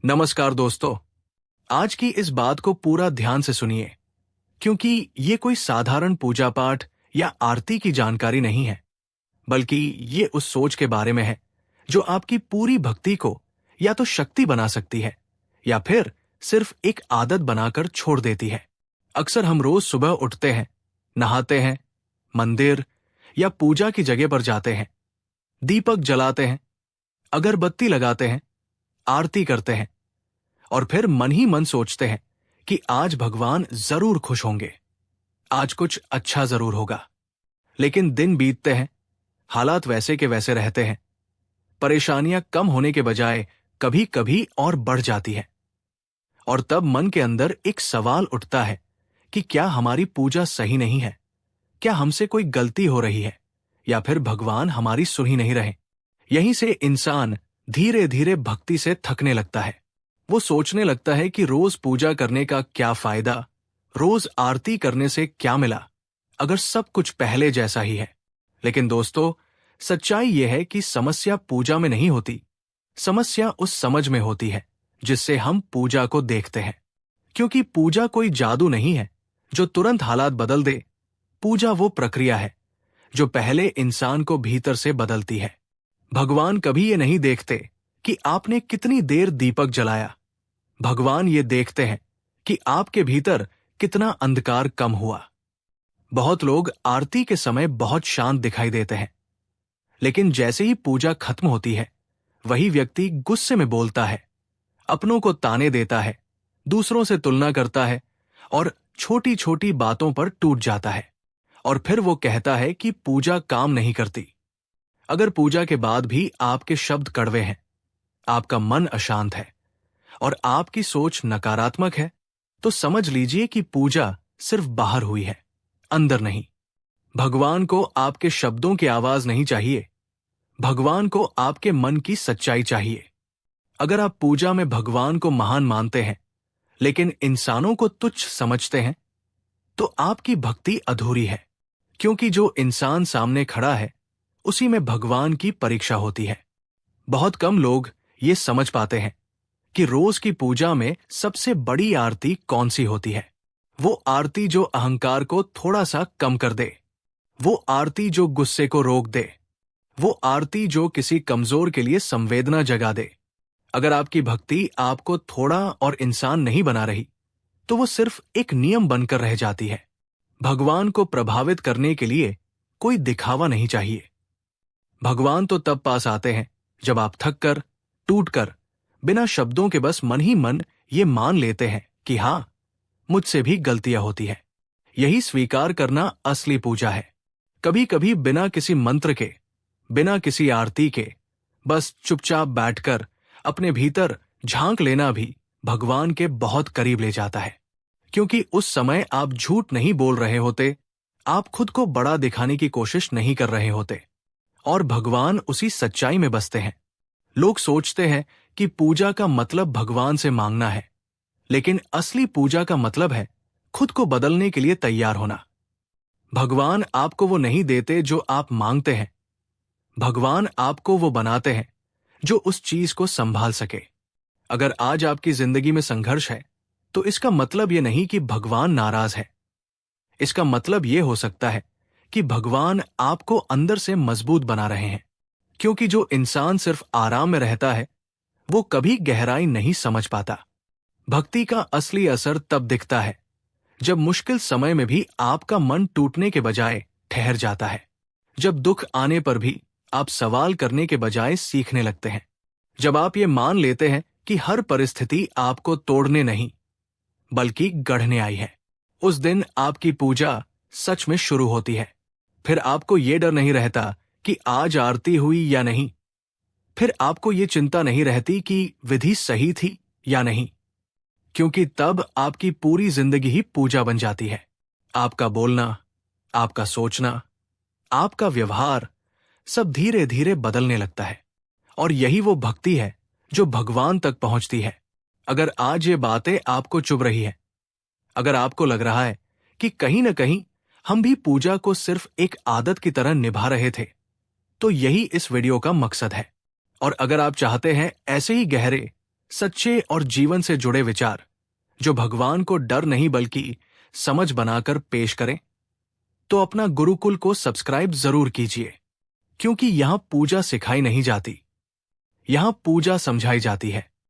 नमस्कार दोस्तों। आज की इस बात को पूरा ध्यान से सुनिए, क्योंकि ये कोई साधारण पूजा पाठ या आरती की जानकारी नहीं है, बल्कि ये उस सोच के बारे में है जो आपकी पूरी भक्ति को या तो शक्ति बना सकती है या फिर सिर्फ एक आदत बनाकर छोड़ देती है। अक्सर हम रोज सुबह उठते हैं, नहाते हैं, मंदिर या पूजा की जगह पर जाते हैं, दीपक जलाते हैं, अगरबत्ती लगाते हैं, आरती करते हैं और फिर मन ही मन सोचते हैं कि आज भगवान जरूर खुश होंगे, आज कुछ अच्छा जरूर होगा। लेकिन दिन बीतते हैं, हालात वैसे के वैसे रहते हैं, परेशानियां कम होने के बजाय कभी कभी और बढ़ जाती है। और तब मन के अंदर एक सवाल उठता है कि क्या हमारी पूजा सही नहीं है, क्या हमसे कोई गलती हो रही है, या फिर भगवान हमारी सुन ही नहीं रहे। यहीं से इंसान धीरे धीरे भक्ति से थकने लगता है। वो सोचने लगता है कि रोज पूजा करने का क्या फायदा, रोज आरती करने से क्या मिला, अगर सब कुछ पहले जैसा ही है। लेकिन दोस्तों, सच्चाई यह है कि समस्या पूजा में नहीं होती, समस्या उस समझ में होती है जिससे हम पूजा को देखते हैं। क्योंकि पूजा कोई जादू नहीं है जो तुरंत हालात बदल दे। पूजा वो प्रक्रिया है जो पहले इंसान को भीतर से बदलती है। भगवान कभी ये नहीं देखते कि आपने कितनी देर दीपक जलाया, भगवान ये देखते हैं कि आपके भीतर कितना अंधकार कम हुआ। बहुत लोग आरती के समय बहुत शांत दिखाई देते हैं, लेकिन जैसे ही पूजा खत्म होती है, वही व्यक्ति गुस्से में बोलता है, अपनों को ताने देता है, दूसरों से तुलना करता है और छोटी छोटी बातों पर टूट जाता है। और फिर वो कहता है कि पूजा काम नहीं करती। अगर पूजा के बाद भी आपके शब्द कड़वे हैं, आपका मन अशांत है और आपकी सोच नकारात्मक है, तो समझ लीजिए कि पूजा सिर्फ बाहर हुई है, अंदर नहीं। भगवान को आपके शब्दों की आवाज नहीं चाहिए, भगवान को आपके मन की सच्चाई चाहिए। अगर आप पूजा में भगवान को महान मानते हैं लेकिन इंसानों को तुच्छ समझते हैं, तो आपकी भक्ति अधूरी है। क्योंकि जो इंसान सामने खड़ा है, उसी में भगवान की परीक्षा होती है। बहुत कम लोग ये समझ पाते हैं कि रोज की पूजा में सबसे बड़ी आरती कौन सी होती है। वो आरती जो अहंकार को थोड़ा सा कम कर दे, वो आरती जो गुस्से को रोक दे, वो आरती जो किसी कमजोर के लिए संवेदना जगा दे। अगर आपकी भक्ति आपको थोड़ा और इंसान नहीं बना रही, तो वो सिर्फ एक नियम बनकर रह जाती है। भगवान को प्रभावित करने के लिए कोई दिखावा नहीं चाहिए। भगवान तो तब पास आते हैं जब आप थक कर, टूट कर, बिना शब्दों के बस मन ही मन ये मान लेते हैं कि हाँ, मुझसे भी गलतियां होती है। यही स्वीकार करना असली पूजा है। कभी कभी बिना किसी मंत्र के, बिना किसी आरती के, बस चुपचाप बैठकर अपने भीतर झांक लेना भी भगवान के बहुत करीब ले जाता है। क्योंकि उस समय आप झूठ नहीं बोल रहे होते, आप खुद को बड़ा दिखाने की कोशिश नहीं कर रहे होते, और भगवान उसी सच्चाई में बसते हैं। लोग सोचते हैं कि पूजा का मतलब भगवान से मांगना है, लेकिन असली पूजा का मतलब है खुद को बदलने के लिए तैयार होना। भगवान आपको वो नहीं देते जो आप मांगते हैं, भगवान आपको वो बनाते हैं जो उस चीज को संभाल सके। अगर आज आपकी जिंदगी में संघर्ष है, तो इसका मतलब ये नहीं कि भगवान नाराज है। इसका मतलब ये हो सकता है कि भगवान आपको अंदर से मजबूत बना रहे हैं। क्योंकि जो इंसान सिर्फ आराम में रहता है, वो कभी गहराई नहीं समझ पाता। भक्ति का असली असर तब दिखता है जब मुश्किल समय में भी आपका मन टूटने के बजाय ठहर जाता है, जब दुख आने पर भी आप सवाल करने के बजाय सीखने लगते हैं, जब आप ये मान लेते हैं कि हर परिस्थिति आपको तोड़ने नहीं बल्कि गढ़ने आई है। उस दिन आपकी पूजा सच में शुरू होती है। फिर आपको ये डर नहीं रहता कि आज आरती हुई या नहीं, फिर आपको ये चिंता नहीं रहती कि विधि सही थी या नहीं, क्योंकि तब आपकी पूरी जिंदगी ही पूजा बन जाती है। आपका बोलना, आपका सोचना, आपका व्यवहार सब धीरे धीरे बदलने लगता है। और यही वो भक्ति है जो भगवान तक पहुंचती है। अगर आज ये बातें आपको चुभ रही है, अगर आपको लग रहा है कि कहीं न कहीं हम भी पूजा को सिर्फ एक आदत की तरह निभा रहे थे, तो यही इस वीडियो का मकसद है। और अगर आप चाहते हैं ऐसे ही गहरे, सच्चे और जीवन से जुड़े विचार जो भगवान को डर नहीं बल्कि समझ बनाकर पेश करें, तो अपना गुरुकुल को सब्सक्राइब जरूर कीजिए, क्योंकि यहां पूजा सिखाई नहीं जाती, यहां पूजा समझाई जाती है।